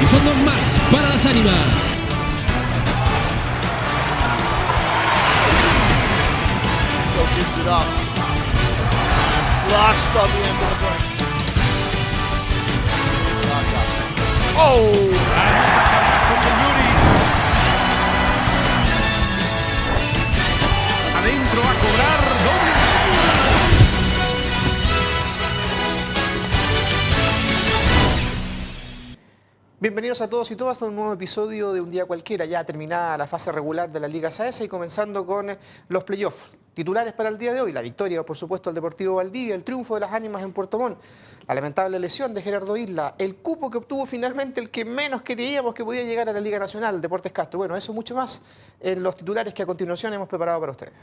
y son 2 más para las ánimas. Gives it up. Flushed on the end of the break. Oh! Adentro a cobrar doble. Bienvenidos a todos y todas a un nuevo episodio de Un Día Cualquiera, ya terminada la fase regular de la Liga SAESA y comenzando con los playoffs. Titulares para el día de hoy, la victoria, por supuesto, del Deportivo Valdivia, el triunfo de las ánimas en Puerto Montt, la lamentable lesión de Gerardo Isla, el cupo que obtuvo finalmente el que menos creíamos que podía llegar a la Liga Nacional, Deportes Castro. Bueno, eso mucho más en los titulares que a continuación hemos preparado para ustedes.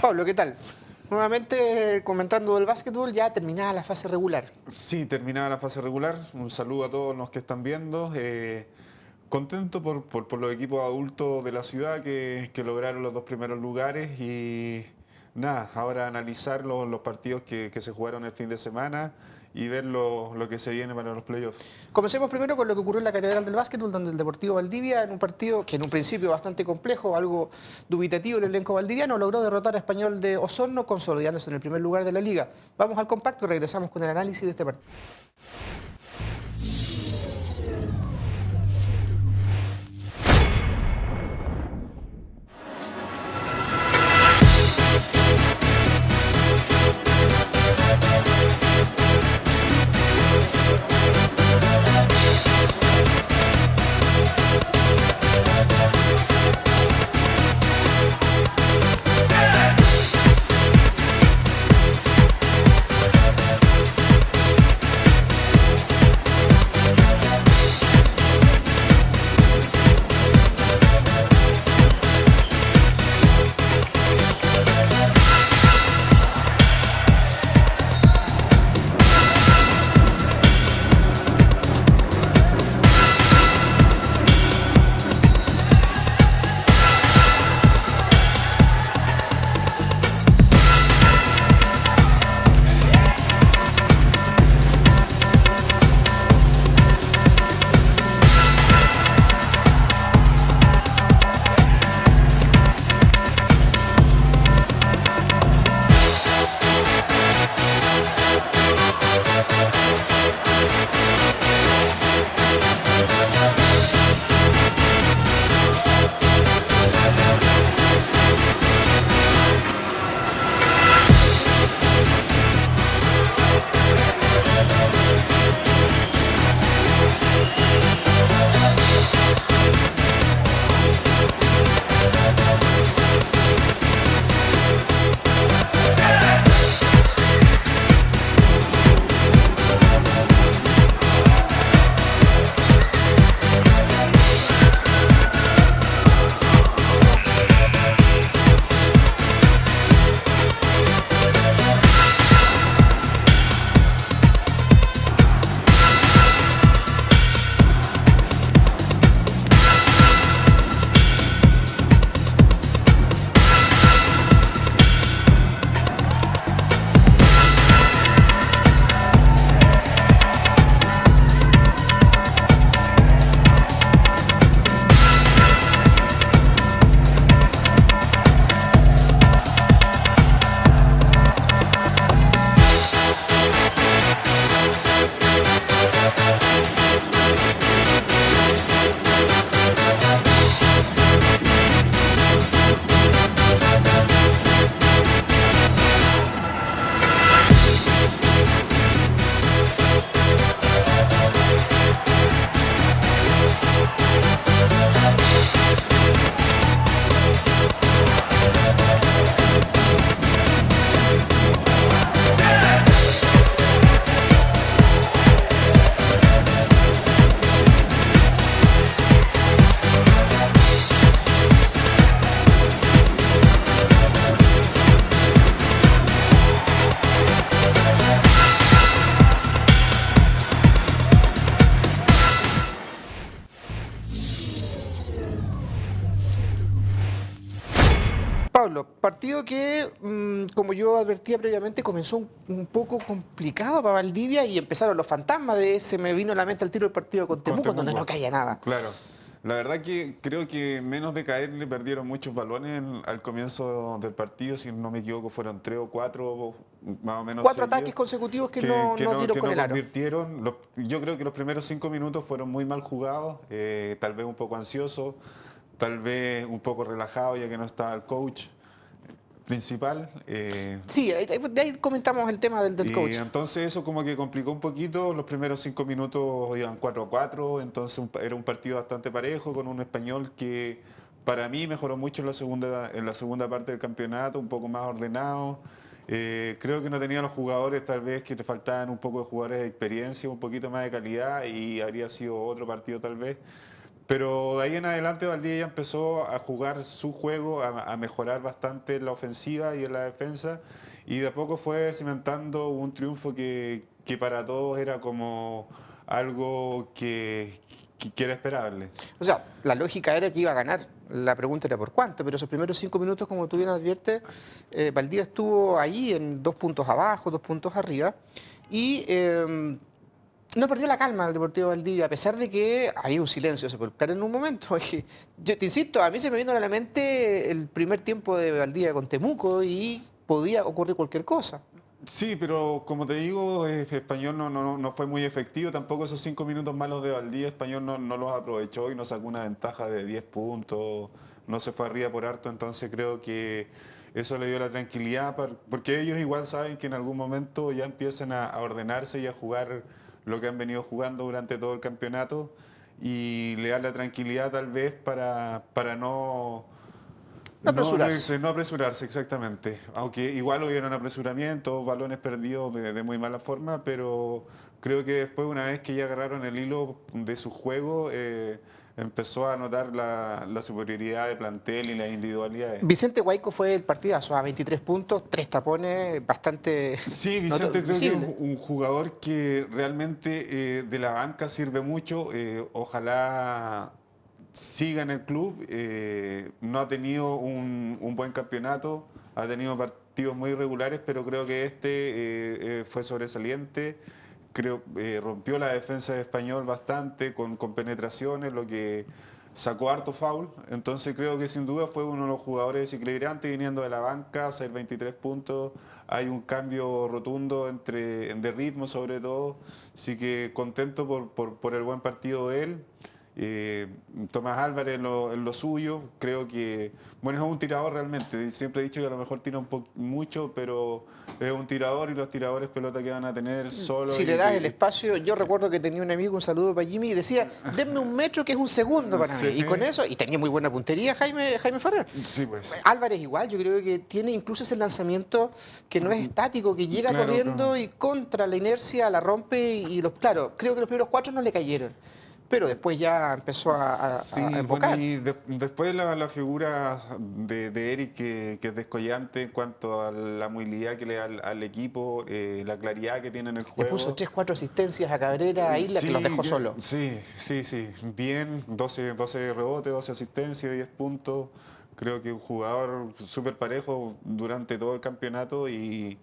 Pablo, ¿qué tal? Nuevamente comentando del básquetbol, ya terminada la fase regular. Sí, terminada la fase regular. Un saludo a todos los que están viendo. Contento por los equipos adultos de la ciudad que lograron los 2 primeros lugares y nada, ahora analizar los partidos que se jugaron el fin de semana y ver lo que se viene para los playoffs. Comencemos primero con lo que ocurrió en la Catedral del Básquetbol, donde el Deportivo Valdivia, en un partido que en un principio bastante complejo, algo dubitativo el elenco valdiviano, logró derrotar a Español de Osorno, consolidándose en el primer lugar de la liga. Vamos al compacto y regresamos con el análisis de este partido. partido que, como yo advertía previamente, comenzó un poco complicado para Valdivia y empezaron los fantasmas de ese, me vino a la mente el tiro del partido con Temuco, donde no caía nada. Claro. La verdad que creo que menos de caer le perdieron muchos balones al comienzo del partido, si no me equivoco fueron 3 o 4 más o menos. 4 seguidos, ataques consecutivos que no dieron con el aro. Convirtieron. Yo creo que los primeros 5 minutos fueron muy mal jugados, tal vez un poco ansiosos, tal vez un poco relajados ya que no estaba el coach principal. Sí, de ahí comentamos el tema del coach. Y entonces eso como que complicó un poquito. Los primeros 5 minutos iban 4-4, entonces era un partido bastante parejo con un Español que para mí mejoró mucho en la segunda parte del campeonato, un poco más ordenado. Creo que no tenía los jugadores, tal vez que le faltaban un poco de jugadores de experiencia, un poquito más de calidad y habría sido otro partido tal vez. Pero de ahí en adelante Valdivia ya empezó a jugar su juego, a mejorar bastante en la ofensiva y en la defensa y de a poco fue cimentando un triunfo que para todos era como algo que era esperable. O sea, la lógica era que iba a ganar, la pregunta era por cuánto, pero esos primeros 5 minutos, como tú bien adviertes, Valdivia estuvo ahí en 2 puntos abajo, 2 puntos arriba y... no perdió la calma el Deportivo Valdivia, a pesar de que había un silencio sepulcral en un momento. Yo te insisto, a mí se me vino a la mente el primer tiempo de Valdivia con Temuco y podía ocurrir cualquier cosa. Sí, pero como te digo, Español no fue muy efectivo. Tampoco esos 5 minutos malos de Valdivia, Español no los aprovechó y no sacó una ventaja de 10 puntos. No se fue arriba por harto, entonces creo que eso le dio la tranquilidad, porque ellos igual saben que en algún momento ya empiezan a ordenarse y a jugar lo que han venido jugando durante todo el campeonato y le da la tranquilidad tal vez para no apresurarse. No apresurarse, exactamente. Aunque igual hubieron apresuramientos, balones perdidos de muy mala forma, pero creo que después, una vez que ya agarraron el hilo de su juego, empezó a notar la superioridad de plantel y las individualidades. Vicente Guaico fue el partidazo, a 23 puntos, 3 tapones, bastante... Sí, Vicente creo que es un jugador que realmente de la banca sirve mucho. Ojalá siga en el club. No ha tenido un buen campeonato, ha tenido partidos muy irregulares, pero creo que este fue sobresaliente. Creo rompió la defensa de Español bastante con penetraciones, lo que sacó harto foul. Entonces creo que sin duda fue uno de los jugadores desequilibrantes viniendo de la banca, hacer 23 puntos. Hay un cambio rotundo de ritmo sobre todo. Así que contento por el buen partido de él. Tomás Álvarez en lo suyo, creo que, bueno, es un tirador realmente, siempre he dicho que a lo mejor tira mucho, pero es un tirador y los tiradores pelota que van a tener solo. Si le das el espacio, yo recuerdo que tenía un amigo, un saludo para Jimmy, y decía, denme un metro que es un segundo para mí, y con eso, y tenía muy buena puntería Jaime Ferrer. Sí, pues. Álvarez igual, yo creo que tiene incluso ese lanzamiento que no es estático, que llega corriendo y contra la inercia la rompe y claro, creo que los primeros 4 no le cayeron. Pero después ya empezó a enfocar. Bueno, y después la figura de Eric, que es descollante en cuanto a la movilidad que le da al equipo, la claridad que tiene en el juego. Le puso 3-4 asistencias a Cabrera, ahí la que los dejó solo. Sí. Bien, 12 rebotes, 12 asistencias, 10 puntos. Creo que un jugador súper parejo durante todo el campeonato y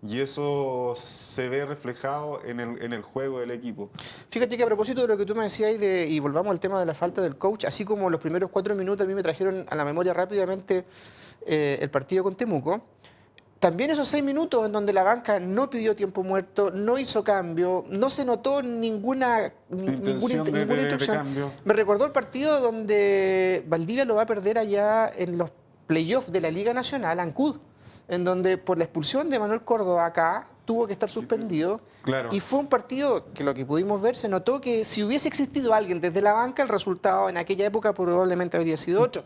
eso se ve reflejado en el juego del equipo. Fíjate que a propósito de lo que tú me decías y volvamos al tema de la falta del coach, así como los primeros 4 minutos a mí me trajeron a la memoria rápidamente el partido con Temuco, también esos 6 minutos en donde la banca no pidió tiempo muerto, no hizo cambio, no se notó ninguna instrucción. Cambio. Me recordó el partido donde Valdivia lo va a perder allá en los playoffs de la Liga Nacional, Ancud, en donde por la expulsión de Manuel Córdoba acá tuvo que estar suspendido. Claro. Y fue un partido que lo que pudimos ver se notó que si hubiese existido alguien desde la banca, el resultado en aquella época probablemente habría sido otro.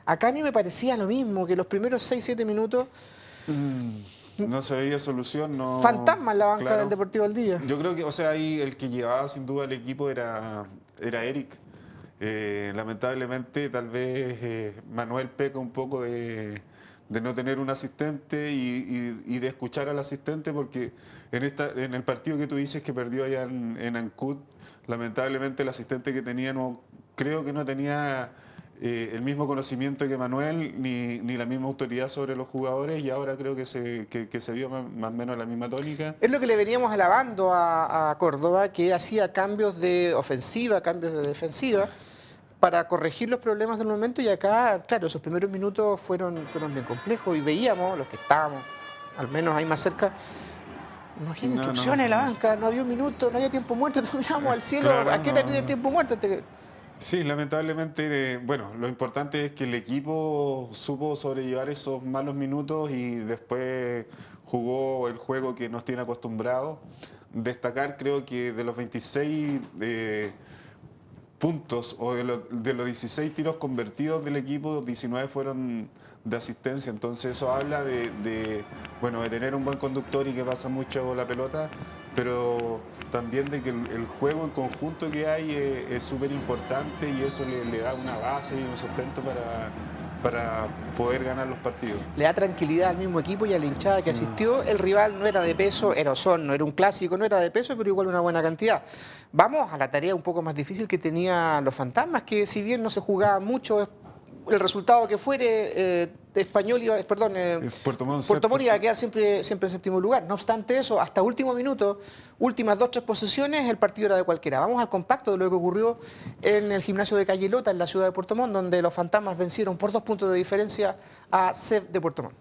Acá a mí me parecía lo mismo, que los primeros 6-7 minutos... No se veía solución. No. Fantasma en la banca del Deportivo Valdivia. Yo creo que, o sea, ahí el que llevaba sin duda el equipo era Eric. Lamentablemente, tal vez Manuel peca un poco de no tener un asistente y de escuchar al asistente, porque en el partido que tú dices que perdió allá en Ancud, lamentablemente el asistente que tenía creo que no tenía el mismo conocimiento que Manuel, ni la misma autoridad sobre los jugadores, y ahora creo que se vio más o menos la misma tónica. Es lo que le veníamos alabando a Córdoba, que hacía cambios de ofensiva, cambios de defensiva, para corregir los problemas del momento, y acá, claro, esos primeros minutos fueron bien complejos, y veíamos, los que estábamos, al menos ahí más cerca, no había instrucciones en la banca, no había un minuto, no había tiempo muerto, terminamos al cielo. Claro, ¿A qué le pide tiempo muerto? Sí, lamentablemente, bueno, lo importante es que el equipo supo sobrellevar esos malos minutos y después jugó el juego que nos tiene acostumbrados. Destacar, creo que de los 26 puntos o de los 16 tiros convertidos del equipo, 19 fueron de asistencia. Entonces eso habla de tener un buen conductor y que pasa mucho la pelota, pero también de que el juego en conjunto que hay es súper importante, y eso le da una base y un sustento para poder ganar los partidos. Le da tranquilidad al mismo equipo y a la hinchada que asistió. El rival no era de peso, era Osorno, no era un clásico, no era de peso, pero igual una buena cantidad. Vamos a la tarea un poco más difícil que tenían los Fantasmas, que si bien no se jugaba mucho, el resultado que fuere, Puerto Montt iba a quedar siempre en séptimo lugar. No obstante eso, hasta último minuto, últimas 2-3 posesiones, el partido era de cualquiera. Vamos al compacto de lo que ocurrió en el gimnasio de Calle Lota, en la ciudad de Puerto Montt, donde los Fantasmas vencieron por 2 puntos de diferencia a CEP de Puerto Montt.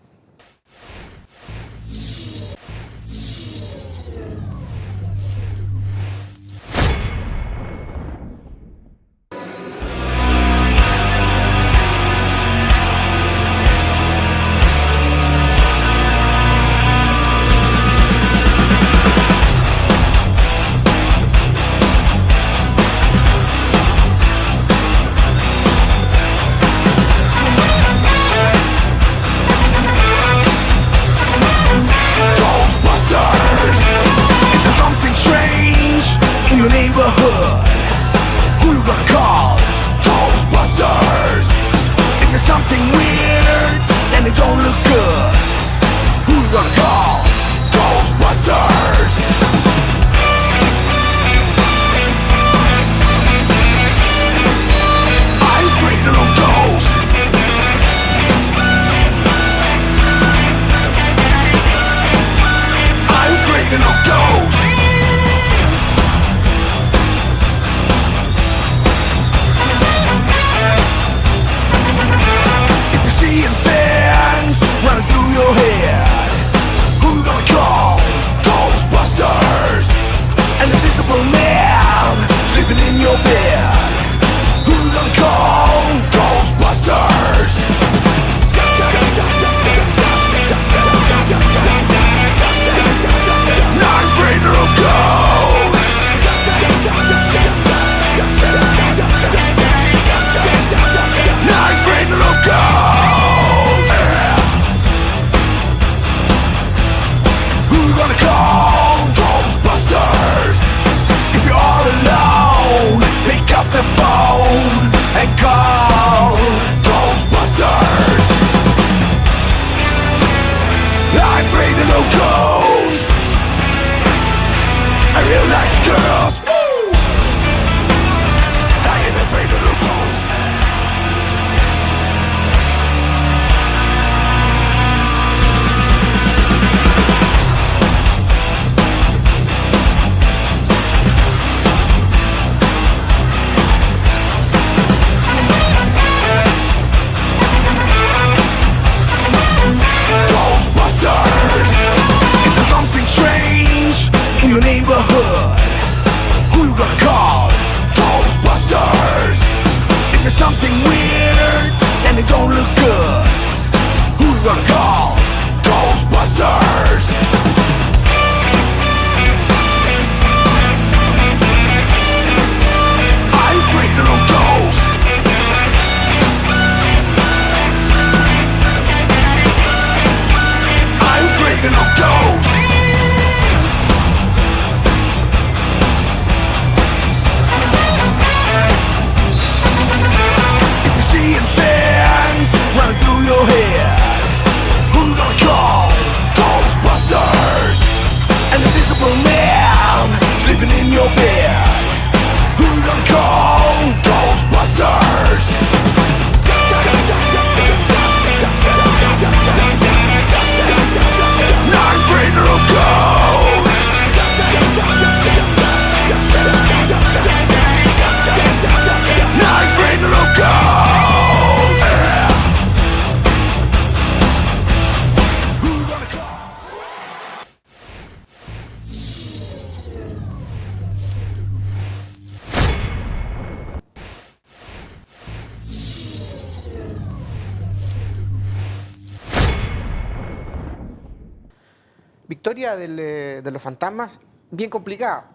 victoria de los Fantasmas, bien complicada.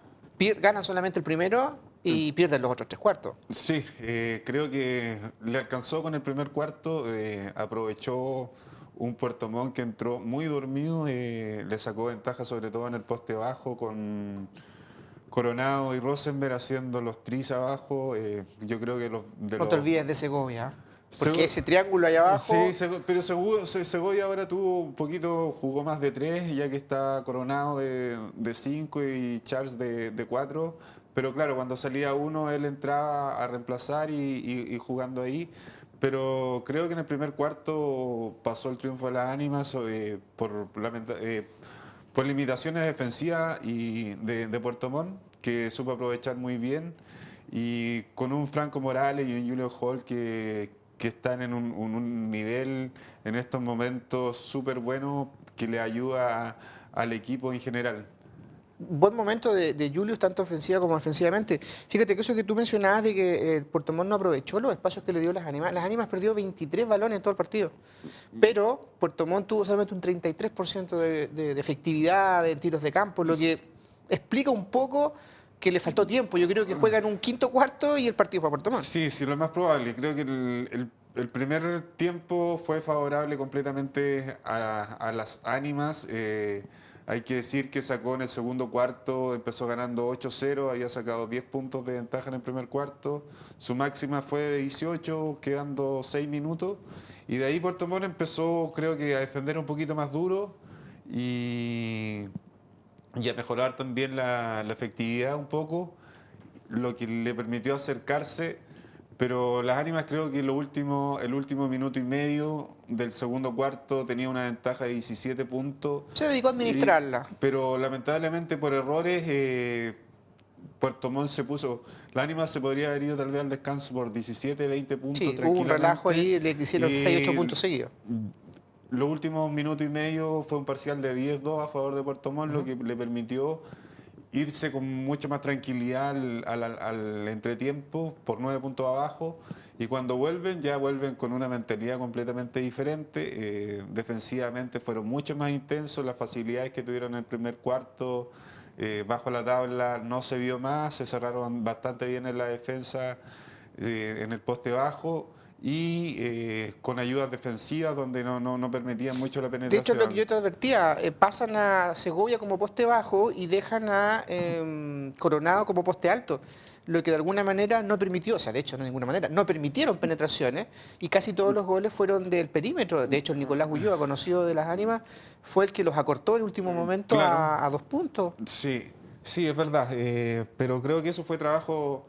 Ganan solamente el primero y pierden los otros 3 cuartos. Sí, creo que le alcanzó con el primer cuarto, aprovechó un Puerto Montt que entró muy dormido, le sacó ventaja sobre todo en el poste bajo con Coronado y Rosenberg haciendo los tris abajo. Yo creo que No te olvides de Segovia, porque Sego- ese triángulo allá abajo... Sí, pero Segovia ahora jugó más de 3, ya que está Coronado de 5 y Charles de 4. Pero claro, cuando salía uno, él entraba a reemplazar y jugando ahí. Pero creo que en el primer cuarto pasó el triunfo de las ánimas por limitaciones defensivas y de Puerto Montt, que supo aprovechar muy bien. Y con un Franco Morales y un Julio Hall que están en un nivel en estos momentos súper bueno que le ayuda al equipo en general. Buen momento de Julius, tanto ofensiva como defensivamente. Fíjate que eso que tú mencionabas de que Puerto Montt no aprovechó los espacios que le dio las ánimas. Las ánimas perdió 23 balones en todo el partido. Pero Puerto Montt tuvo solamente un 33% de efectividad en tiros de campo, lo que explica un poco que le faltó tiempo. Yo creo que juegan un quinto cuarto y el partido para Puerto Montt. Sí, lo más probable. Creo que el primer tiempo fue favorable completamente a las ánimas. Hay que decir que sacó en el segundo cuarto, empezó ganando 8-0, había sacado 10 puntos de ventaja en el primer cuarto. Su máxima fue de 18, quedando 6 minutos. Y de ahí Puerto Montt empezó, creo que, a defender un poquito más duro y a mejorar también la efectividad un poco, lo que le permitió acercarse. Pero las ánimas creo que el último minuto y medio del segundo cuarto tenía una ventaja de 17 puntos. Se dedicó a administrarla. Pero lamentablemente por errores, Puerto Montt las ánimas se podría haber ido tal vez al descanso por 17, 20 puntos Sí, tranquilamente. hubo un relajo ahí, le hicieron 6-8 puntos seguidos. Los últimos minutos y medio fue un parcial de 10-2 a favor de Puerto Montt, lo que le permitió irse con mucha más tranquilidad al entretiempo por 9 puntos abajo, y cuando ya vuelven con una mentalidad completamente diferente. Defensivamente fueron mucho más intensos, las facilidades que tuvieron en el primer cuarto bajo la tabla no se vio más, se cerraron bastante bien en la defensa, en el poste bajo, y con ayudas defensivas donde no permitían mucho la penetración. De hecho, lo que yo te advertía, pasan a Segovia como poste bajo y dejan a Coronado como poste alto, lo que de alguna manera no permitió, o sea, de hecho, no de ninguna manera, no permitieron penetraciones y casi todos los goles fueron del perímetro. De hecho, el Nicolás Ulloa, conocido de las ánimas, fue el que los acortó en el último momento Claro. a 2 puntos. Sí, es verdad, pero creo que eso fue trabajo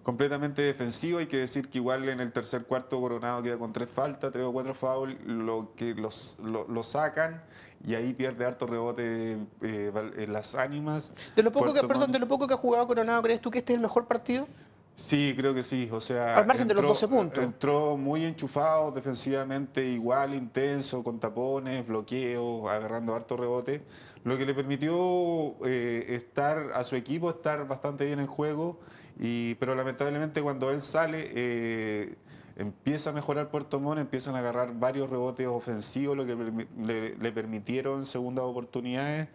completamente defensivo. Hay que decir que igual en el tercer cuarto Coronado queda con 3 faltas, 3 o 4 fouls, lo que lo sacan, y ahí pierde harto rebote en las ánimas. De lo poco Puerto Montt- de lo poco que ha jugado Coronado, ¿crees tú que este es el mejor partido? Sí, creo que sí. O sea, Al margen de los 12 puntos. entró muy enchufado defensivamente, igual intenso, con tapones, bloqueos, agarrando harto rebote, lo que le permitió a su equipo estar bastante bien en juego. Pero lamentablemente cuando él sale, empieza a mejorar Puerto Montt, empiezan a agarrar varios rebotes ofensivos, lo que le permitieron segundas oportunidades.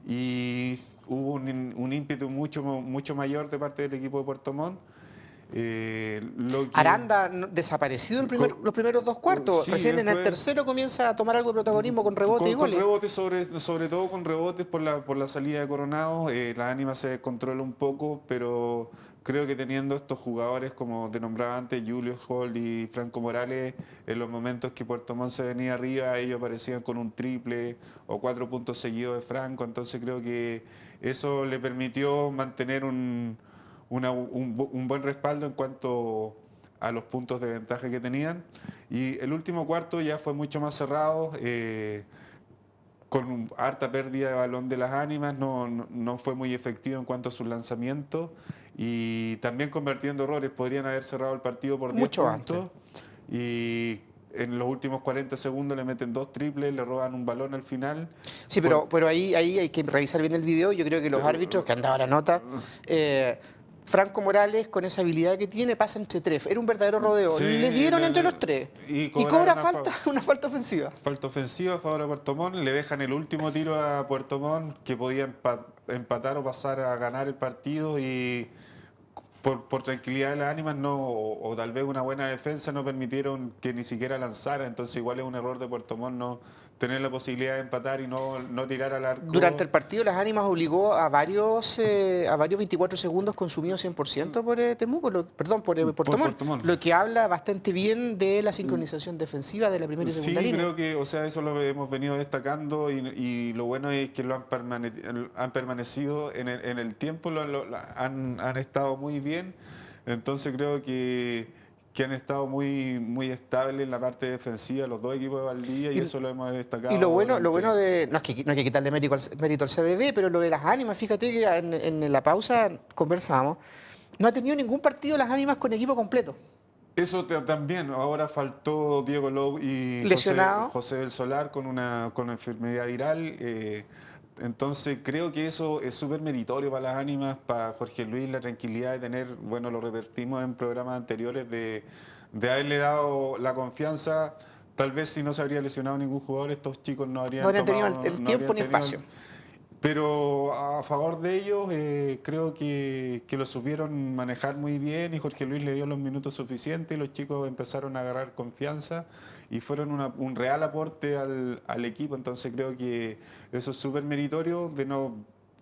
Y hubo un ímpetu mucho mayor de parte del equipo de Puerto Montt. Aranda desaparecido los primeros 2 cuartos. Sí, Recién en el después- tercero comienza a tomar algo de protagonismo con rebote y con goles. rebotes, sobre todo con rebotes por la salida de Coronado. La ánima se descontrola un poco, pero creo que teniendo estos jugadores, como te nombraba antes, Julius Hall y Franco Morales, en los momentos que Puerto Montt se venía arriba, ellos aparecían con un triple o 4 puntos seguidos de Franco. Entonces creo que eso le permitió mantener un buen respaldo en cuanto a los puntos de ventaja que tenían. Y el último cuarto ya fue mucho más cerrado, con harta pérdida de balón de las ánimas, no fue muy efectivo en cuanto a sus lanzamientos, y también convirtiendo errores. Podrían haber cerrado el partido por 10 Mucho puntos, y en los últimos 40 segundos le meten 2 triples, le roban un balón al final. Sí, pero ahí hay que revisar bien el video. Yo creo que los árbitros, que han dado la nota, Franco Morales, con esa habilidad que tiene, pasa entre tres. Era un verdadero rodeo. Sí, Le dieron entre los tres. y Cobra cobraron una falta ofensiva. falta ofensiva a favor de Puerto Montt, le dejan el último tiro a Puerto Montt que podía empatar o pasar a ganar el partido y por tranquilidad de las ánimas o tal vez una buena defensa no permitieron que ni siquiera lanzara, entonces igual es un error de Puerto Montt no tener la posibilidad de empatar y no tirar al arco. Durante el partido, las ánimas obligó a varios 24 segundos consumidos 100% por Temuco, perdón, por Puerto Montt, Puerto Montt. lo que habla bastante bien de la sincronización defensiva de la primera y segunda Sí, línea. creo que, o sea, eso lo hemos venido destacando y lo bueno es que lo han permanecido en el tiempo, han estado muy bien, entonces creo que han estado muy estables en la parte defensiva los dos equipos de Valdivia y eso lo hemos destacado. Y lo bueno de, no hay que quitarle mérito al CDB, pero lo de las ánimas, fíjate que en la pausa conversábamos, no ha tenido ningún partido las ánimas con equipo completo. Eso también, ahora faltó Diego Lowe y Lesionado. José del Solar con una enfermedad viral. Entonces creo que eso es súper meritorio para las ánimas, para Jorge Luis, la tranquilidad de tener, bueno, lo repetimos en programas anteriores, de haberle dado la confianza. Tal vez si no se habría lesionado ningún jugador, estos chicos no habrían tenido el tiempo ni espacio. Pero a favor de ellos, creo que lo supieron manejar muy bien y Jorge Luis le dio los minutos suficientes y los chicos empezaron a agarrar confianza y fueron un real aporte al equipo. Entonces creo que eso es súper meritorio.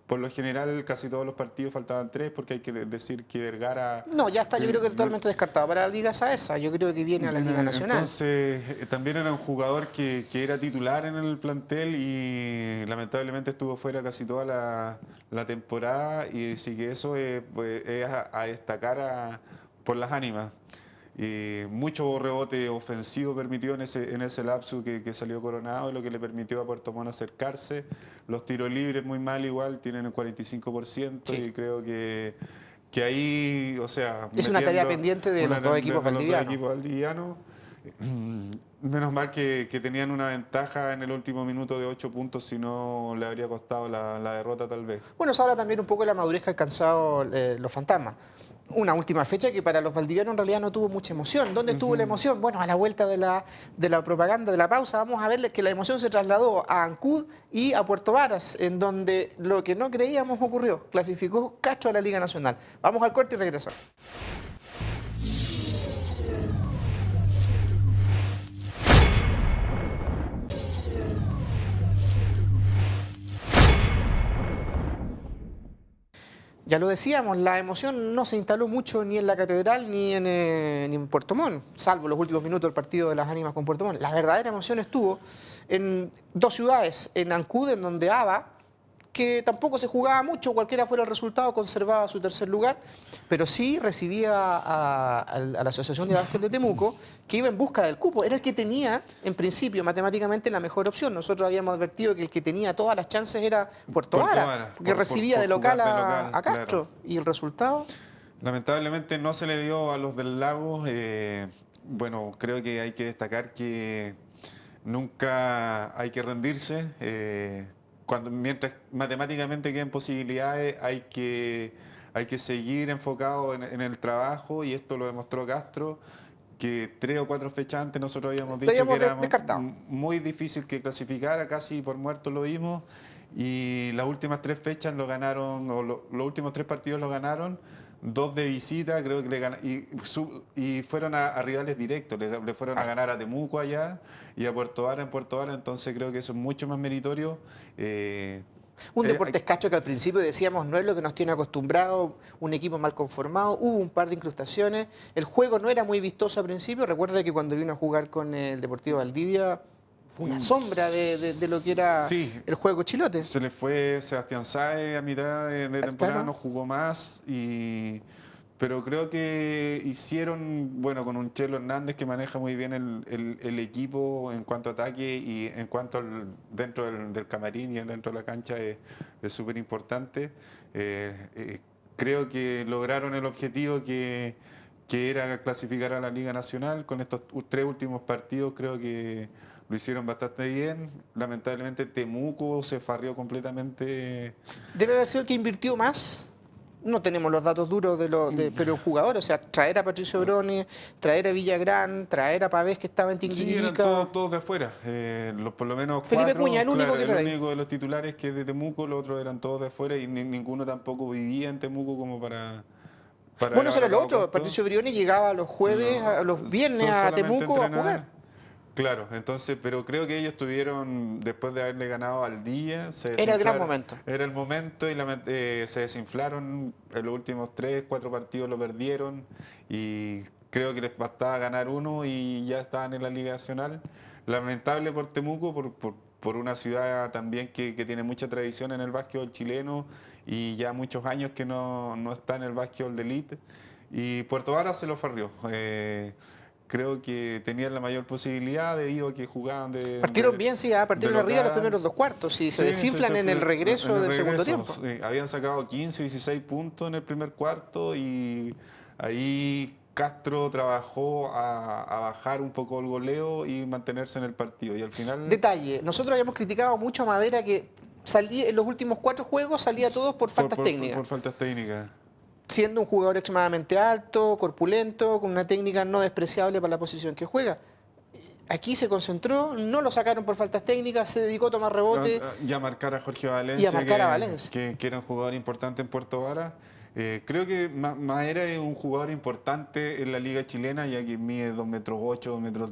Por lo general, casi todos los partidos faltaban 3 porque hay que decir que Vergara... No, ya está, yo creo que totalmente descartado para la Liga Saesa. Yo creo que viene a la Liga Nacional. Entonces, también era un jugador que era titular en el plantel y lamentablemente estuvo fuera casi toda la temporada y sí que eso pues, es a destacar por las ánimas. Mucho rebote ofensivo permitió en ese lapso que salió Coronado, lo que le permitió a Puerto Montt acercarse. Los tiros libres muy mal igual, tienen el 45% sí. Y creo que ahí, o sea... Es una tarea pendiente de los dos equipos valdivianos. Menos mal que tenían una ventaja en el último minuto de 8 puntos, si no le habría costado la derrota tal vez. Bueno, eso habla también un poco de la madurez que han alcanzado los fantasmas. Una última fecha que para los valdivianos en realidad no tuvo mucha emoción. ¿Dónde estuvo la emoción? Bueno, a la vuelta de la propaganda, de la pausa, vamos a ver que la emoción se trasladó a Ancud y a Puerto Varas, en donde lo que no creíamos ocurrió. Clasificó Castro a la Liga Nacional. Vamos al corte y regresamos. Ya lo decíamos, la emoción no se instaló mucho ni en la Catedral ni en Puerto Montt, salvo los últimos minutos del partido de las ánimas con Puerto Montt. La verdadera emoción estuvo en dos ciudades, en Ancud, en donde ABA, que tampoco se jugaba mucho, cualquiera fuera el resultado, conservaba su tercer lugar, pero sí recibía a la Asociación de Básquet de Temuco, que iba en busca del cupo. Era el que tenía, en principio, matemáticamente, la mejor opción. Nosotros habíamos advertido que el que tenía todas las chances era Puerto Varas, porque recibía de local a Castro. Claro. ¿Y el resultado? Lamentablemente no se le dio a los del Lago. Bueno, creo que hay que destacar que nunca hay que rendirse. Mientras matemáticamente queden posibilidades, hay que seguir enfocado en el trabajo y esto lo demostró Castro, que 3 o 4 fechas antes nosotros habíamos dicho que era muy difícil que clasificara, casi por muerto lo vimos, y las últimas 3 fechas lo ganaron, o los últimos 3 partidos lo ganaron, 2 de visita, creo que le ganaron, y fueron a rivales directos, le fueron a ganar a Temuco allá y a Puerto Varas en Puerto Varas, entonces creo que eso es mucho más meritorio. Un Deportes Castro que al principio decíamos no es lo que nos tiene acostumbrado, un equipo mal conformado, hubo un par de incrustaciones, el juego no era muy vistoso al principio, recuerda que cuando vino a jugar con el Deportivo Valdivia fue una sombra de lo que era el juego chilote. Se le fue Sebastián Sáez a mitad de temporada, no jugó más, pero creo que hicieron, bueno, con un Chelo Hernández que maneja muy bien el equipo en cuanto a ataque y en cuanto dentro del camarín y dentro de la cancha es súper importante. Creo que lograron el objetivo que era clasificar a la Liga Nacional. Con estos 3 últimos partidos creo que lo hicieron bastante bien. Lamentablemente Temuco se farrió completamente. Debe haber sido el que invirtió más No tenemos los datos duros pero jugadores, o sea, traer a Patricio Broni, traer a Villagrán, traer a Pavés que estaba en Sí, eran Tinguirica. todos de afuera. Por lo menos Felipe cuatro, Cuña, el único claro, que el era de ahí. único de los titulares que es de Temuco, los otros eran todos de afuera y ninguno tampoco vivía en Temuco como para Bueno, eso haber era lo dado otro. costo. Patricio Brioni llegaba los jueves, a los viernes Son a solamente Temuco a entrenar. jugar. Claro, entonces, pero creo que ellos tuvieron, después de haberle ganado al día, Era el gran momento. Era el momento y se desinflaron. En los últimos 3, 4 partidos lo perdieron y creo que les bastaba ganar uno y ya estaban en la Liga Nacional. Lamentable por Temuco, por una ciudad también que tiene mucha tradición en el básquetbol chileno y ya muchos años que no está en el básquetbol de élite. Y Puerto Varas se lo farrió. Creo que tenían la mayor posibilidad debido a que jugaban Partieron bien, sí, partieron de arriba los local. primeros 2 cuartos y se Sí, desinflan en el regreso en el del segundo tiempo. sí. Habían sacado 15, 16 puntos en el primer cuarto y ahí Castro trabajó a bajar un poco el goleo y mantenerse en el partido. Y al final... Detalle, nosotros habíamos criticado mucho a Madera que salía en los últimos 4 juegos salía todos por faltas técnicas. Por faltas técnicas. Siendo un jugador extremadamente alto, corpulento, con una técnica no despreciable para la posición que juega. Aquí se concentró, no lo sacaron por faltas técnicas, se dedicó a tomar rebote. Y a marcar a Jorge Valencia, Y a marcar a Valencia. Que era un jugador importante en Puerto Varas. Creo que Madera es un jugador importante en la liga chilena, ya que mide 2,8 metros, 2,10 metros.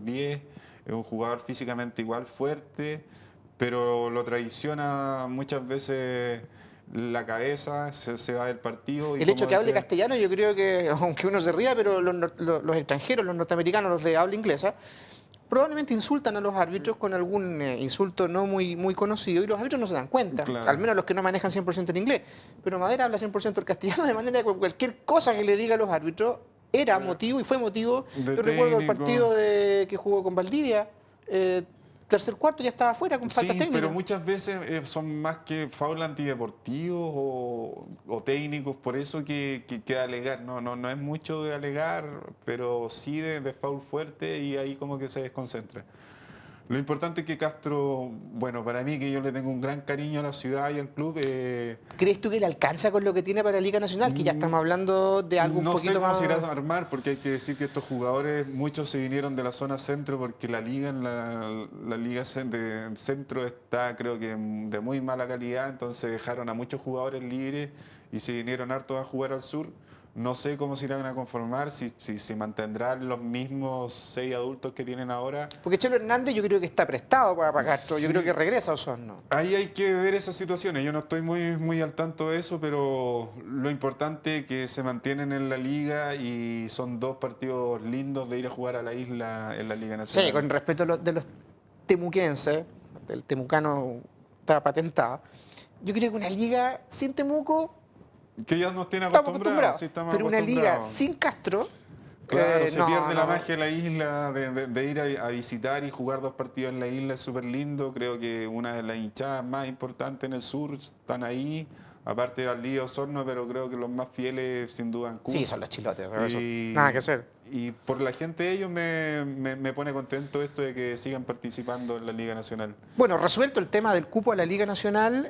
Es un jugador físicamente igual fuerte, pero lo traiciona muchas veces la cabeza, se va del partido. Y El hecho como que hable decía- castellano, yo creo que, aunque uno se ría, pero los extranjeros, los norteamericanos, los de habla inglesa, probablemente insultan a los árbitros con algún insulto no muy conocido y los árbitros no se dan cuenta, Claro. al menos los que no manejan 100% el inglés. Pero Madera habla 100% el castellano, de manera que cualquier cosa que le diga a los árbitros era motivo y fue motivo. De Yo recuerdo el técnico. partido que jugó con Valdivia, tercer cuarto ya estaba afuera con faltas Sí, técnicas. pero muchas veces son más que foul antideportivos o técnicos, por eso que alegar. No es mucho de alegar, pero sí de foul fuerte y ahí como que se desconcentra. Lo importante es que Castro, bueno, para mí que yo le tengo un gran cariño a la ciudad y al club. ¿Crees tú que le alcanza con lo que tiene para Liga Nacional? Que ya estamos hablando de algo un No sé poquito cómo más... se irá a armar, porque hay que decir que estos jugadores, muchos se vinieron de la zona centro, porque la liga en la liga de centro está, creo que, de muy mala calidad, entonces dejaron a muchos jugadores libres y se vinieron hartos a jugar al sur. No sé cómo se irán a conformar, si se mantendrán los mismos 6 adultos que tienen ahora. Porque Chelo Hernández yo creo que está prestado para Castro, yo Sí. creo que regresa a Osorno. Ahí hay que ver esas situaciones. Yo no estoy muy al tanto de eso, pero lo importante es que se mantienen en la liga y son 2 partidos lindos de ir a jugar a la isla en la Liga Nacional. Sí, con respeto de los temuquenses, el temucano está patentado. Yo creo que una liga sin Temuco Que ya nos tiene estamos acostumbrados. acostumbrados. Sí, estamos Pero una liga acostumbrados. sin Castro... Claro, se no, pierde la no. magia de la isla, de ir a visitar y jugar 2 partidos en la isla, es súper lindo. Creo que una de las hinchadas más importantes en el sur están ahí, aparte de Valdivia, Osorno, pero creo que los más fieles sin duda en Cuba. Sí, son los chilotes, pero eso, Y- nada que hacer. Y por la gente de ellos me pone contento esto de que sigan participando en la Liga Nacional. Bueno, resuelto el tema del cupo a la Liga Nacional,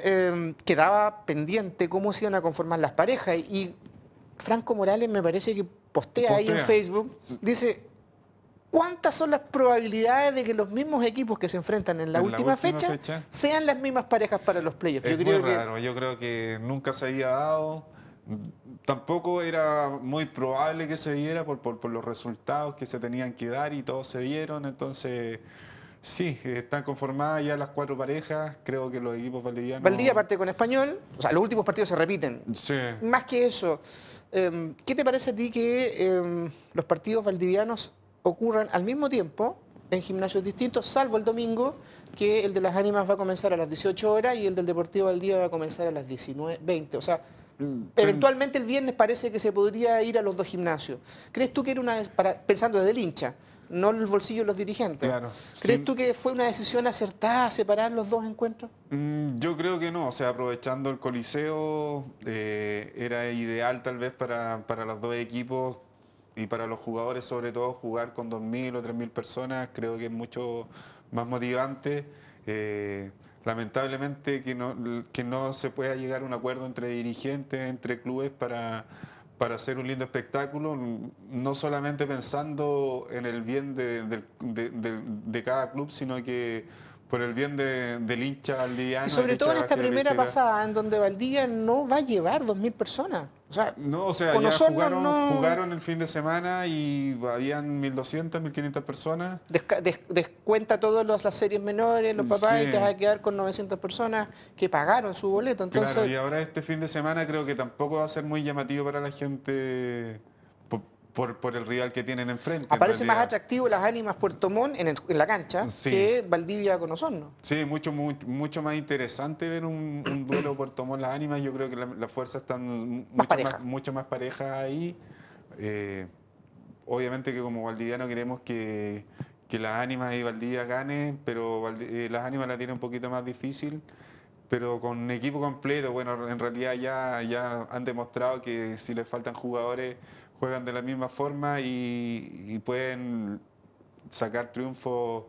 quedaba pendiente cómo se iban a conformar las parejas y Franco Morales me parece que postea ahí en Postea. Facebook, dice, ¿cuántas son las probabilidades de que los mismos equipos que se enfrentan en la última fecha sean las mismas parejas para los playoffs? Es muy raro, yo creo que nunca se había dado. Tampoco era muy probable que se diera por los resultados que se tenían que dar y todos se dieron. Entonces, sí, están conformadas ya las 4 parejas. Creo que los equipos valdivianos... Valdivia parte con Español, o sea, los últimos partidos se repiten. Sí. Más que eso, ¿qué te parece a ti que los partidos valdivianos ocurran al mismo tiempo en gimnasios distintos, salvo el domingo, que el de las Ánimas va a comenzar a las 18 horas y el del Deportivo Valdivia va a comenzar a las 19:20? O sea, eventualmente el viernes parece que se podría ir a los 2 gimnasios. ¿Crees tú que era pensando desde el hincha, no en el bolsillo de los dirigentes? Claro. ¿Crees Sí. tú que fue una decisión acertada separar los 2 encuentros? Yo creo que no, o sea, aprovechando el Coliseo, era ideal tal vez para los 2 equipos y para los jugadores sobre todo jugar con 2.000 o 3.000 personas, creo que es mucho más motivante. lamentablemente que no se pueda llegar a un acuerdo entre dirigentes, entre clubes para hacer un lindo espectáculo, no solamente pensando en el bien de cada club, sino que por el bien del hincha valdiviano. Y sobre del todo hincha en esta primera bajialetera. pasada, en donde Valdivia no va a llevar 2.000 personas. O sea, No, o sea, con ya Osorno no- jugaron el fin de semana y habían 1.200, 1.500 personas. descuenta todas las series menores, los papás, y Sí. te vas a quedar con 900 personas que pagaron su boleto. Entonces, Claro, y ahora este fin de semana creo que tampoco va a ser muy llamativo para la gente por el rival que tienen enfrente. en aparece más realidad. atractivo las ánimas Puerto Montt en la cancha Sí. que Valdivia con Osorno. Sí, mucho más interesante ver un duelo Puerto Montt Las Ánimas. Yo creo que las fuerzas están parejas. mucho más parejas ahí. Eh, obviamente que como valdiviano queremos que Las Ánimas y Valdivia ganen, pero Las Ánimas la tiene un poquito más difícil. Pero con equipo completo, bueno, en realidad ya han demostrado que si les faltan jugadores juegan de la misma forma y pueden sacar triunfos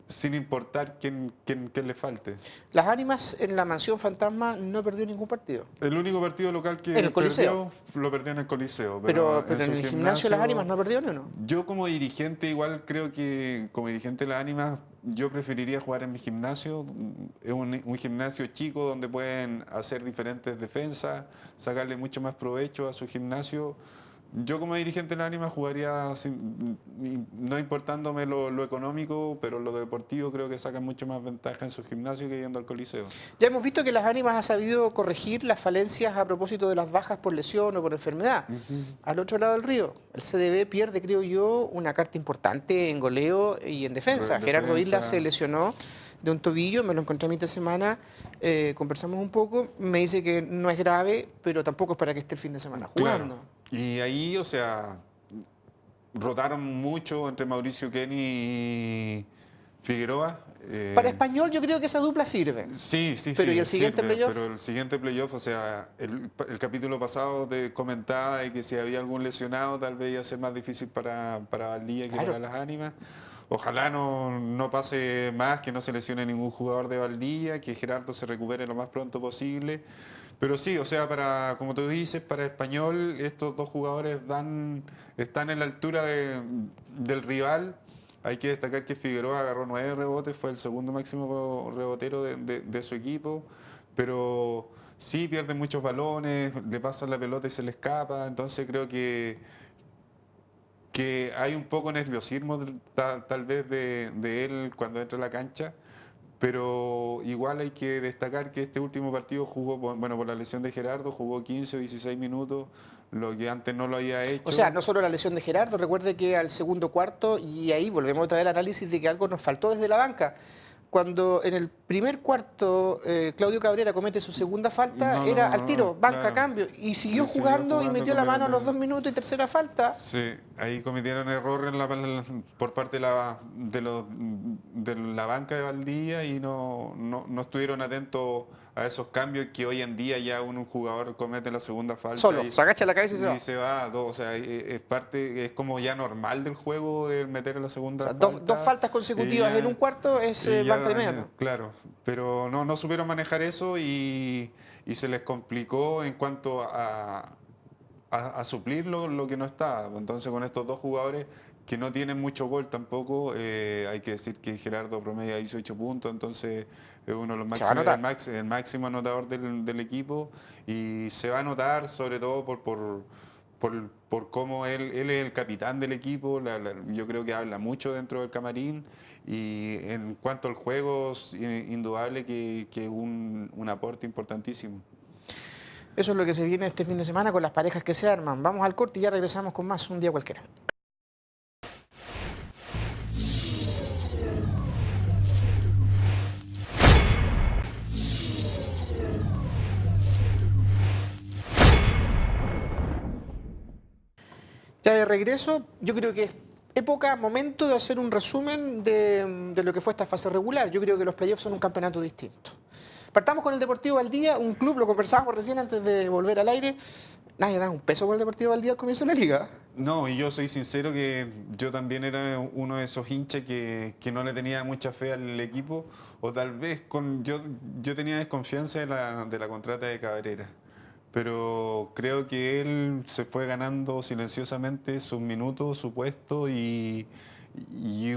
sin importar quién les falte. Las ánimas en la Mansión Fantasma no perdió ningún partido. El único partido local que En el Coliseo. lo perdió en el Coliseo. Pero su en el gimnasio las ánimas no perdió ni uno. Yo como dirigente igual creo que como dirigente de las ánimas yo preferiría jugar en mi gimnasio. Es un gimnasio chico donde pueden hacer diferentes defensas, sacarle mucho más provecho a su gimnasio. Yo como dirigente de la Ánima jugaría no importándome lo económico, pero lo deportivo creo que sacan mucho más ventaja en su gimnasio que yendo al Coliseo. Ya hemos visto que las ánimas ha sabido corregir las falencias a propósito de las bajas por lesión o por enfermedad. Al otro lado del río, el CDB pierde, creo yo, una carta importante en goleo y en defensa. En Gerardo defensa. Isla se lesionó de un tobillo, me lo encontré a mitad de semana, conversamos un poco, me dice que no es grave, pero tampoco es para que esté el fin de semana jugando. Claro. Y ahí, o sea, rotaron mucho entre Mauricio Kenny y Figueroa. Para Español yo creo que esa dupla sirve. Sí, Pero sí. ¿y el siguiente sirve, playoff? Pero el siguiente playoff, o sea, el capítulo pasado te comentaba de que si había algún lesionado tal vez iba a ser más difícil para Valdivia que Claro. para las ánimas. Ojalá no pase más, que no se lesione ningún jugador de Valdivia, que Gerardo se recupere lo más pronto posible. Pero sí, o sea, como tú dices, para Español estos dos jugadores están en la altura del rival. Hay que destacar que Figueroa agarró 9 rebotes, fue el segundo máximo rebotero de su equipo, pero sí pierden muchos balones, le pasan la pelota y se le escapa, entonces creo que hay un poco nerviosismo tal vez de él cuando entra a la cancha, pero igual hay que destacar que este último partido jugó, bueno, por la lesión de Gerardo, jugó 15 o 16 minutos, lo que antes no lo había hecho. O sea, no solo la lesión de Gerardo, recuerde que al segundo cuarto, y ahí volvemos otra vez al análisis de que algo nos faltó desde la banca. Cuando en el primer cuarto Claudio Cabrera comete su segunda falta, era al tiro, banca, claro. cambio, y siguió Y siguió jugando y jugando metió la mano a los completamente. 2 minutos y tercera falta. Sí, ahí cometieron error por parte de la banca de Valdivia y no estuvieron atentos a esos cambios que hoy en día ya un jugador comete la segunda falta Solo, y se agacha la cabeza y se va. se va. O sea, es como ya normal del juego el meter la segunda O sea, falta. dos faltas consecutivas Y ya- en un cuarto es y ya, banca inmediata. Claro, pero no supieron manejar eso y se les complicó en cuanto a suplir lo que no está. Entonces con estos dos jugadores que no tienen mucho gol tampoco, hay que decir que Gerardo promedia 18 puntos, entonces es uno de los Se va a máximos, notar. el máximo anotador del equipo y se va a notar sobre todo por cómo él es el capitán del equipo, yo creo que habla mucho dentro del camarín y en cuanto al juego, es indudable que es un aporte importantísimo. Eso es lo que se viene este fin de semana con las parejas que se arman. Vamos al corte y ya regresamos con más un día cualquiera. Ya de regreso, yo creo que es época, momento de hacer un resumen de lo que fue esta fase regular. Yo creo que los playoffs son un campeonato distinto. Partamos con el Deportivo Valdivia, un club, lo conversábamos recién antes de volver al aire, nadie da un peso por el Deportivo Valdivia al comienzo de la liga. No, y yo soy sincero que yo también era uno de esos hinchas que no le tenía mucha fe al equipo, o tal vez yo tenía desconfianza de la contrata de Cabrera, pero creo que él se fue ganando silenciosamente sus minutos, su puesto y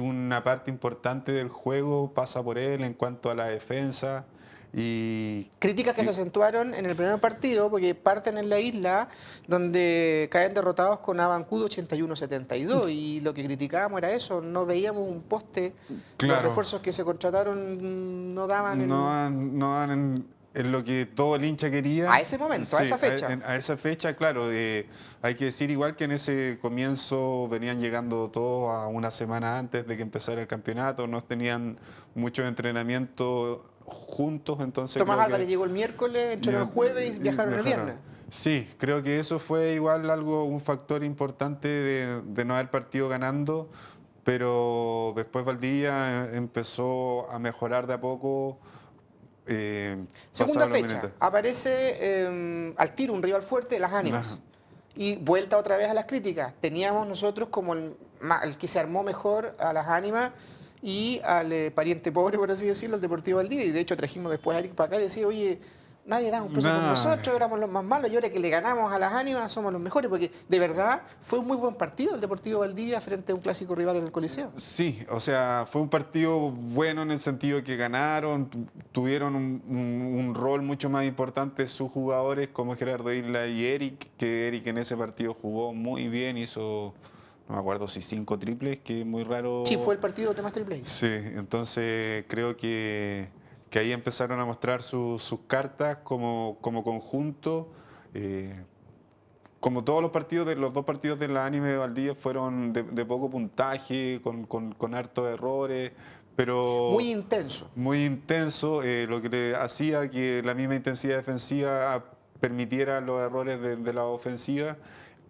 una parte importante del juego pasa por él en cuanto a la defensa. Críticas que se acentuaron en el primer partido porque parten en la isla donde caen derrotados con Abancudo 81-72 y lo que criticábamos era eso, no veíamos un poste, Claro. los refuerzos que se contrataron no daban No dan en lo que todo el hincha quería. a ese momento, a esa fecha. A esa fecha, claro. Hay que decir igual que en ese comienzo venían llegando todos a una semana antes de que empezara el campeonato, no tenían muchos entrenamientos juntos, entonces Tomás creo que- Álvarez llegó el miércoles, entrenó el jueves y viajaron el viernes. Sí, creo que eso fue igual un factor importante de no haber partido ganando, pero después Valdivia empezó a mejorar de a poco. Segunda pasados los fecha, minutos. aparece al tiro un rival fuerte, Las Ánimas. Ajá. Y vuelta otra vez a las críticas. Teníamos nosotros como el que se armó mejor a Las Ánimas y al pariente pobre, por así decirlo, el Deportivo Valdivia. Y de hecho trajimos después a Eric para acá y decía, oye, nadie da un peso por Nah. nosotros, éramos los más malos y ahora que le ganamos a Las Ánimas somos los mejores. Porque de verdad fue un muy buen partido el Deportivo Valdivia frente a un clásico rival en el Coliseo. Sí, o sea, fue un partido bueno en el sentido que ganaron, tuvieron un rol mucho más importante sus jugadores como Gerardo Isla y Eric, que Eric en ese partido jugó muy bien, hizo, no me acuerdo si 5 triples, que es muy raro. Sí, fue el partido de más triple. Sí, entonces creo que ahí empezaron a mostrar sus cartas como conjunto. Como todos los dos partidos de la Anime de Valdivia fueron de poco puntaje, con hartos errores, pero Muy intenso. muy intenso, lo que le hacía que la misma intensidad defensiva permitiera los errores de la ofensiva.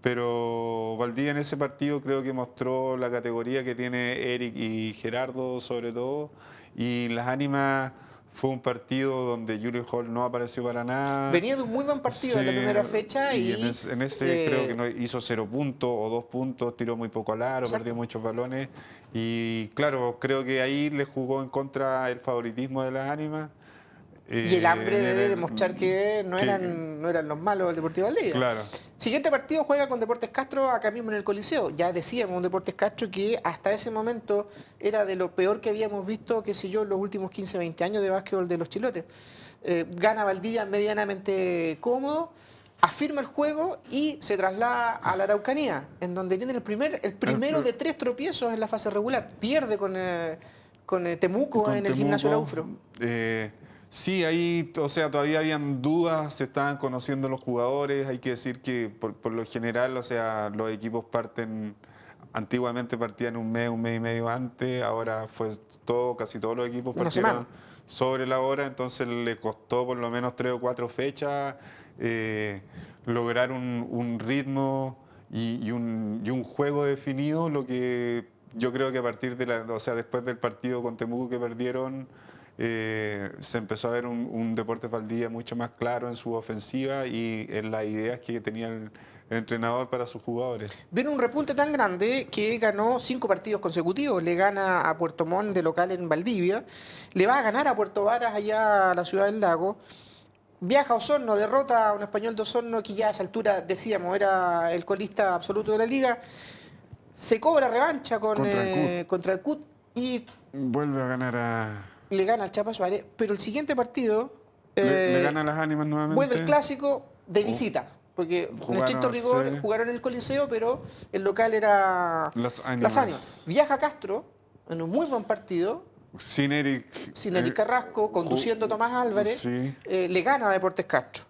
Pero Valdivia en ese partido creo que mostró la categoría que tiene Eric y Gerardo sobre todo. Y las Ánimas fue un partido donde Julio Hall no apareció para nada. Venía de un muy buen partido en la Sí, primera fecha y en ese creo que no hizo 0 puntos o 2 puntos, tiró muy poco al aro, Exacto. perdió muchos balones. Y claro, creo que ahí le jugó en contra el favoritismo de las Ánimas. y el hambre de en el- demostrar que no que- eran los malos del Deportivo Valdivia. Claro. Siguiente partido juega con Deportes Castro acá mismo en el Coliseo. Ya decíamos, un Deportes Castro que hasta ese momento era de lo peor que habíamos visto, qué sé yo, en los últimos 15, 20 años de básquetbol de los chilotes. Gana Valdivia medianamente cómodo, afirma el juego y se traslada a la Araucanía, en donde tiene el primero de 3 tropiezos en la fase regular. Pierde con Temuco Con en el gimnasio Temuco, Laufro. Sí, ahí, o sea, todavía habían dudas, se estaban conociendo los jugadores. Hay que decir que por lo general, o sea, los equipos antiguamente partían un mes y medio antes, ahora casi todos los equipos Una partieron semana. sobre la hora, entonces le costó por lo menos 3 o 4 fechas lograr un ritmo y un juego definido, lo que yo creo que a partir o sea, después del partido con Temuco que perdieron, se empezó a ver un Deportes Valdivia mucho más claro en su ofensiva y en las ideas que tenía el entrenador para sus jugadores. Viene un repunte tan grande que ganó 5 partidos consecutivos. Le gana a Puerto Montt de local en Valdivia. Le va a ganar a Puerto Varas allá a la ciudad del Lago. Viaja a Osorno, derrota a un Español de Osorno que ya a esa altura, decíamos, era el colista absoluto de la liga. Se cobra revancha contra el CUT y Vuelve a ganar le gana al Chapa Suárez. Pero el siguiente partido le gana a las Ánimas nuevamente. vuelve el clásico de visita. Porque en Jugaron, estricto rigor sí. jugaron en el Coliseo, pero el local era Las Las Ánimas. Viaja a Castro en un muy buen partido, Sin Eric. sin Eric Carrasco, conduciendo Tomás Álvarez, Sí. le gana a Deportes Castro.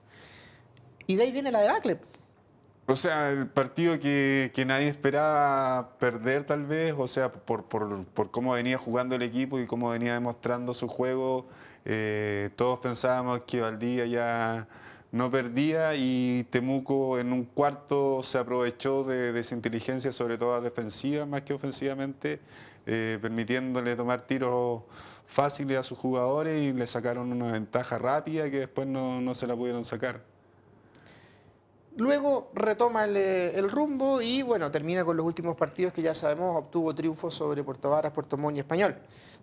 Y de ahí viene la debacle. O sea, el partido que nadie esperaba perder tal vez, o sea, por cómo venía jugando el equipo y cómo venía demostrando su juego, todos pensábamos que Valdivia ya no perdía y Temuco en un cuarto se aprovechó de esa inteligencia, sobre todo defensiva más que ofensivamente, permitiéndole tomar tiros fáciles a sus jugadores y le sacaron una ventaja rápida que después no se la pudieron sacar. Luego retoma el rumbo y bueno, termina con los últimos partidos que ya sabemos, obtuvo triunfos sobre Puerto Varas, Puerto Montt y Español.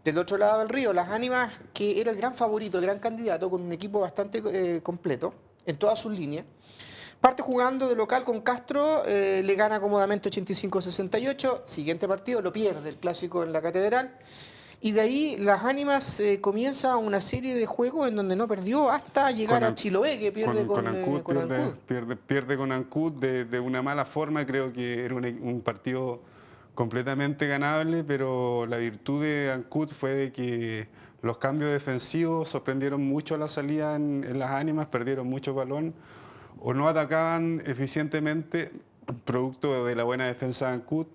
Del otro lado del río, Las Ánimas, que era el gran favorito, el gran candidato, con un equipo bastante completo en todas sus líneas. Parte jugando de local con Castro, le gana cómodamente 85-68. Siguiente partido lo pierde el clásico en la Catedral. Y de ahí Las Ánimas comienza una serie de juegos en donde no perdió hasta llegar a Chiloé, que pierde con Ancud, Ancud. pierde con Ancud de una mala forma. Creo que era un partido completamente ganable, pero la virtud de Ancud fue de que los cambios defensivos sorprendieron mucho a la salida en Las Ánimas, perdieron mucho balón o no atacaban eficientemente, producto de la buena defensa de Ancud.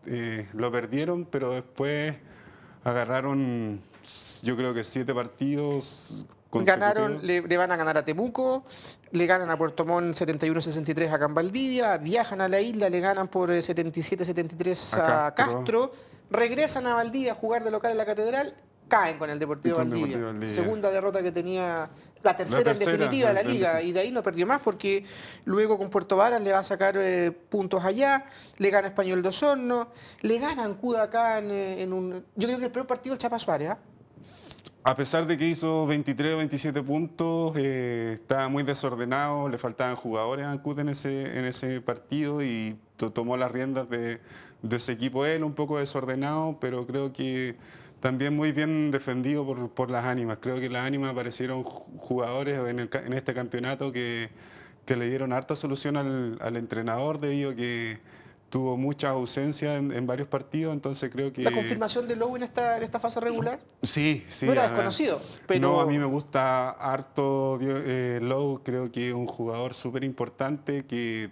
Lo perdieron, pero después agarraron, yo creo que 7 partidos Ganaron, consecutivos. le van a ganar a Temuco, le ganan a Puerto Montt 71-63 acá en Valdivia, viajan a la isla, le ganan por 77-73 a Castro, regresan a Valdivia a jugar de local en la Catedral, caen con el Deportivo Valdivia. Segunda derrota que tenía, la tercera en definitiva de la liga, y de ahí no perdió más porque luego con Puerto Varas le va a sacar puntos allá, le gana Español de Osorno, le gana Ancud acá en un... Yo creo que el peor partido el Chapa Suárez, ¿eh? A pesar de que hizo 23 o 27 puntos, estaba muy desordenado, le faltaban jugadores a Ancud en ese partido y tomó las riendas de ese equipo él, un poco desordenado, pero creo que también muy bien defendido por Las Ánimas. Creo que Las Ánimas aparecieron jugadores en este campeonato que le dieron harta solución al entrenador debido a que tuvo mucha ausencia en varios partidos, entonces creo que... ¿La confirmación de Lowe en esta fase regular? Sí. No era desconocido, pero... No, a mí me gusta harto Lowe, creo que es un jugador súper importante que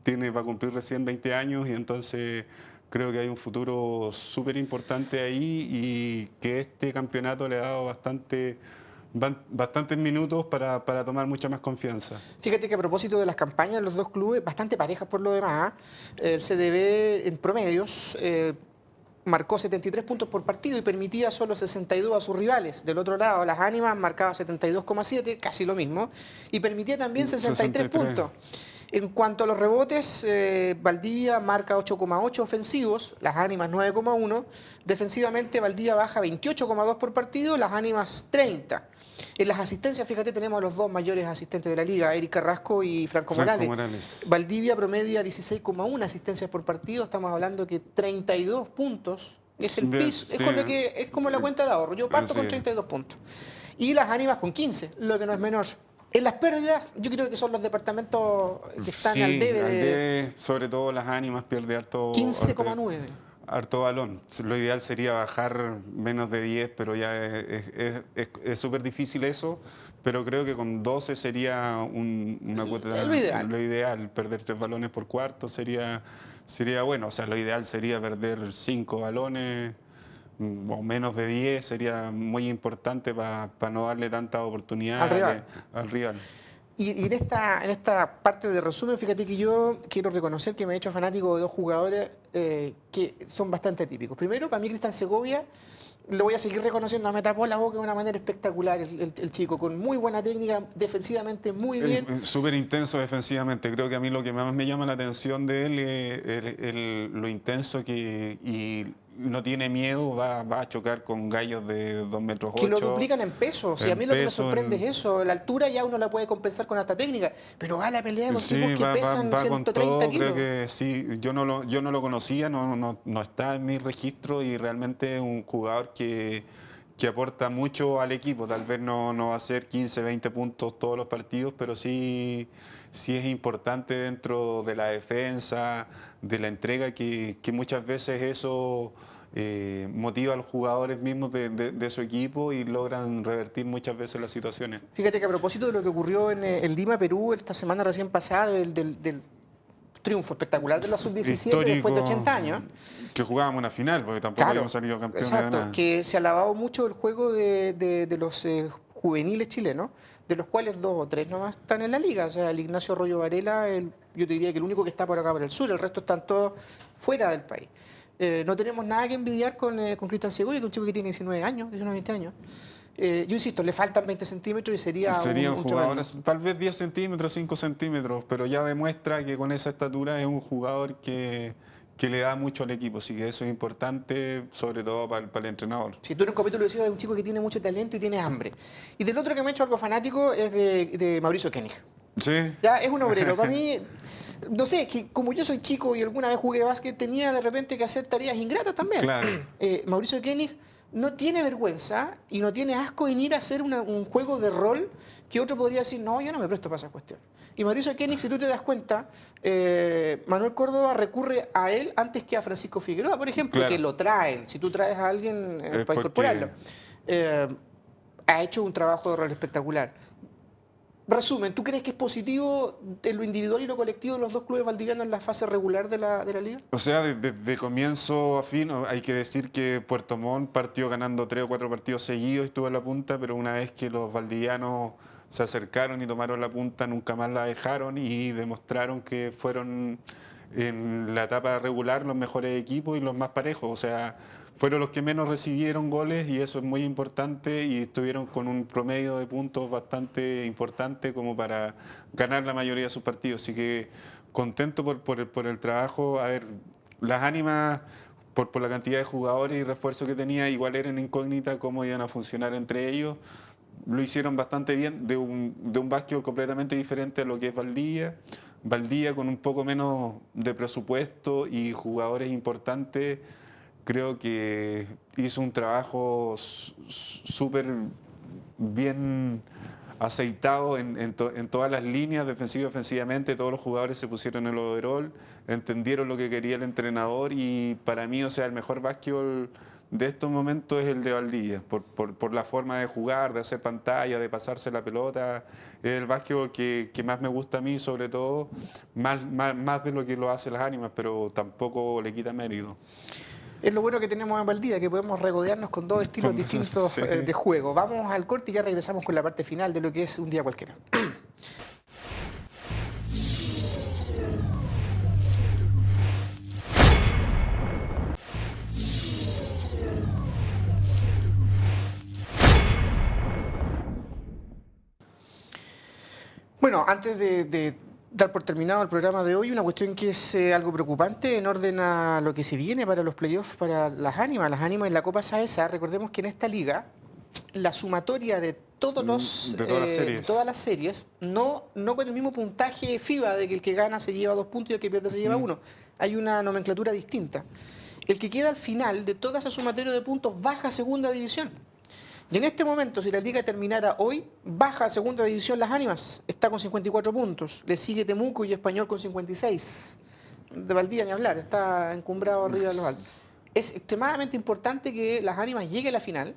va a cumplir recién 20 años y entonces creo que hay un futuro súper importante ahí y que este campeonato le ha dado bastantes minutos para tomar mucha más confianza. Fíjate que a propósito de las campañas, los dos clubes, bastante parejas por lo demás, el CDB en promedios marcó 73 puntos por partido y permitía solo 62 a sus rivales. Del otro lado, Las Ánimas marcaba 72,7, casi lo mismo, y permitía también 63 puntos. En cuanto a los rebotes, Valdivia marca 8,8 ofensivos, Las Ánimas 9,1. Defensivamente, Valdivia baja 28,2 por partido, Las Ánimas 30. En las asistencias, fíjate, tenemos a los dos mayores asistentes de la liga, Eric Carrasco y Franco Morales. Valdivia promedia 16,1 asistencias por partido, estamos hablando que 32 puntos es el piso, Sí. es como la cuenta de ahorro, yo parto con 32 puntos. Y Las Ánimas con 15, lo que no es menor. En las pérdidas, yo creo que son los departamentos que están al debe sobre todo Las Ánimas pierde harto... 15,9. Harto balón. Lo ideal sería bajar menos de 10, pero ya es súper difícil eso. Pero creo que con 12 sería una cuota. Lo ideal. Lo ideal, perder 3 balones por cuarto sería bueno. O sea, lo ideal sería perder 5 balones o menos de 10. Sería muy importante para no darle tantas oportunidades al rival. Y en esta parte de resumen, fíjate que yo quiero reconocer que me he hecho fanático de dos jugadores que son bastante típicos. Primero, para mí Cristian Segovia, lo voy a seguir reconociendo, me tapó la boca de una manera espectacular el chico, con muy buena técnica, defensivamente muy bien. Súper intenso defensivamente. Creo que a mí lo que más me llama la atención de él es lo intenso y no tiene miedo, va a chocar con gallos de 2,8 metros. Que lo duplican en pesos. Y a mí lo que me sorprende es eso. La altura ya uno la puede compensar con alta técnica, pero va a la pelea con tipos que pesan va 130 con todo, kilos. creo que sí. Yo no lo conocía, no está en mi registro y realmente es un jugador que aporta mucho al equipo. Tal vez no va a ser 15, 20 puntos todos los partidos, pero sí es importante dentro de la defensa, de la entrega, que muchas veces eso motiva a los jugadores mismos de su equipo y logran revertir muchas veces las situaciones. Fíjate que a propósito de lo que ocurrió en Lima, Perú, esta semana recién pasada, del triunfo espectacular de la sub-17 después de 80 años. Que jugábamos una final, porque tampoco habíamos salido campeones de nada. Que se alabado mucho el juego de los juveniles chilenos, de los cuales 2 o 3 nomás están en la liga. O sea, el Ignacio Arroyo Varela, yo te diría que el único que está por acá por el sur, el resto están todos fuera del país. No tenemos nada que envidiar con Cristian Segovia, que es un chico que tiene 19 años, 19, 20 años. Yo insisto, le faltan 20 centímetros y sería un jugador, tremendo. tal vez 10 centímetros, 5 centímetros, pero ya demuestra que con esa estatura es un jugador que le da mucho al equipo, así que eso es importante, sobre todo para el entrenador. Si tú en un capítulo decías de un chico que tiene mucho talento y tiene hambre. Y del otro que me ha hecho algo fanático es de Mauricio Koenig. Sí, Ya, es un obrero. Para mí, no sé, que como yo soy chico y alguna vez jugué básquet, tenía de repente que hacer tareas ingratas también. claro. Mauricio Koenig no tiene vergüenza y no tiene asco en ir a hacer un juego de rol que otro podría decir, no, yo no me presto para esa cuestión. Y Mauricio Koenig, si tú te das cuenta, Manuel Córdoba recurre a él antes que a Francisco Figueroa, por ejemplo, Claro. que lo traen. Si tú traes a alguien Es para porque- incorporarlo. Ha hecho un trabajo de rol espectacular. Resumen, ¿tú crees que es positivo en lo individual y lo colectivo de los dos clubes valdivianos en la fase regular de la liga? O sea, desde comienzo a fin, hay que decir que Puerto Montt partió ganando 3 o 4 partidos seguidos, estuvo en la punta, pero una vez que los valdivianos se acercaron y tomaron la punta, nunca más la dejaron y demostraron que fueron en la etapa regular los mejores equipos y los más parejos. O sea, fueron los que menos recibieron goles y eso es muy importante y estuvieron con un promedio de puntos bastante importante como para ganar la mayoría de sus partidos. Así que contento por el trabajo. A ver, las ánimas por la cantidad de jugadores y refuerzos que tenía, igual eran incógnita cómo iban a funcionar entre ellos. Lo hicieron bastante bien, de un básquetbol completamente diferente a lo que es Valdivia. Valdivia con un poco menos de presupuesto y jugadores importantes, creo que hizo un trabajo súper bien aceitado en todas las líneas, defensiva y ofensivamente. Todos los jugadores se pusieron en el overall, entendieron lo que quería el entrenador y para mí, o sea, el mejor básquetbol de estos momentos es el de Valdivia, por la forma de jugar, de hacer pantalla, de pasarse la pelota. Es el básquetbol que más me gusta a mí, sobre todo, más de lo que lo hace las ánimas, pero tampoco le quita mérito. Es lo bueno que tenemos en Valdivia, que podemos regodearnos con dos estilos distintos Sí. de juego. Vamos al corte y ya regresamos con la parte final de lo que es un día cualquiera. Bueno, antes de dar por terminado el programa de hoy, una cuestión que es algo preocupante en orden a lo que se viene para los playoffs, para las ánimas en la Copa Saesa. Recordemos que en esta liga, la sumatoria de todos los De todas las series. todas las series, no con el mismo puntaje FIBA de que el que gana se lleva 2 puntos y el que pierde se lleva 1. Hay una nomenclatura distinta. El que queda al final de toda esa sumatoria de puntos baja a segunda división. Y en este momento, si la liga terminara hoy, baja a segunda división las ánimas, está con 54 puntos. Le sigue Temuco y Español con 56. De Valdivia ni hablar, está encumbrado arriba de los altos. Es extremadamente importante que las ánimas lleguen a la final,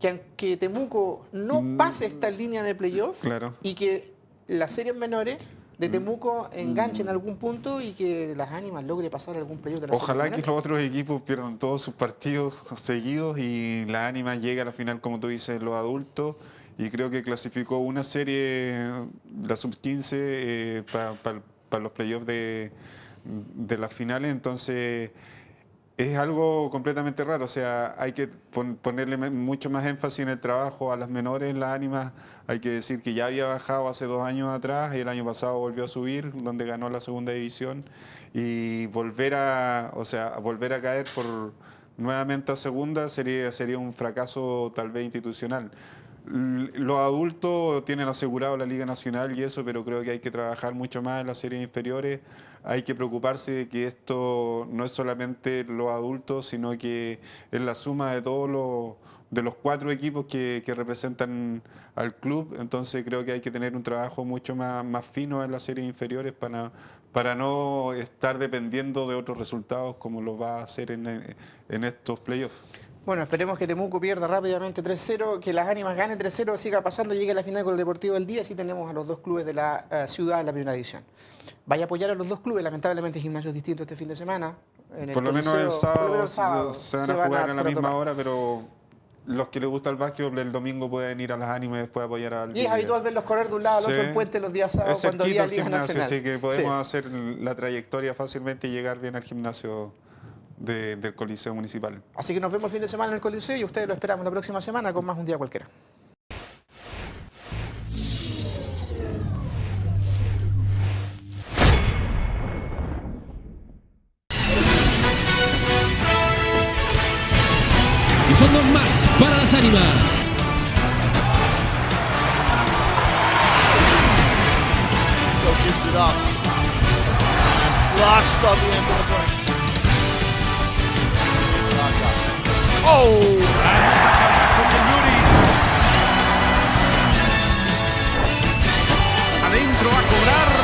que aunque Temuco no pase esta línea de playoff Claro. y que las series menores de Temuco enganchen algún punto y que las ánimas logre pasar algún playoff de la Ojalá serie que menor. los otros equipos pierdan todos sus partidos seguidos y la Ánimas llegue a la final, como tú dices, los adultos. Y creo que clasificó una serie, la sub-15, para los playoffs de las finales. Entonces, es algo completamente raro. O sea, hay que ponerle mucho más énfasis en el trabajo a las menores, las Ánimas. Hay que decir que ya había bajado hace 2 años atrás y el año pasado volvió a subir, donde ganó la segunda división. Y volver a caer nuevamente a segunda sería un fracaso tal vez institucional. Los adultos tienen asegurado la Liga Nacional y eso, pero creo que hay que trabajar mucho más en las series inferiores. Hay que preocuparse de que esto no es solamente los adultos, sino que es la suma de todos los 4 equipos que representan al club. Entonces creo que hay que tener un trabajo mucho más fino en las series inferiores para no estar dependiendo de otros resultados como lo va a hacer en estos playoffs. Bueno, esperemos que Temuco pierda rápidamente 3-0, que las ánimas ganen 3-0, siga pasando, llegue a la final con el Deportivo del Día, así tenemos a los 2 clubes de la ciudad en la primera división. Vaya a apoyar a los 2 clubes, lamentablemente gimnasios distintos este fin de semana. En el Por lo menos el Coliseo, por lo menos sábado se van a jugar a la misma tomar. hora, pero los que les gusta el básquetbol el domingo pueden ir a las ánimas y después apoyar al Y es Valdivia. habitual verlos correr de un lado al otro Sí. en Puente los días sábados Es cuando cerquita había el Liga gimnasio, Nacional. así que podemos Sí. hacer la trayectoria fácilmente y llegar bien al gimnasio del Coliseo Municipal. Así que nos vemos el fin de semana en el Coliseo y ustedes lo esperamos la próxima semana con más Un Día Cualquiera. Y son dos más para las ánimas. Still keeps it up. Flash coming into the front. Oh! Adentro a cobrar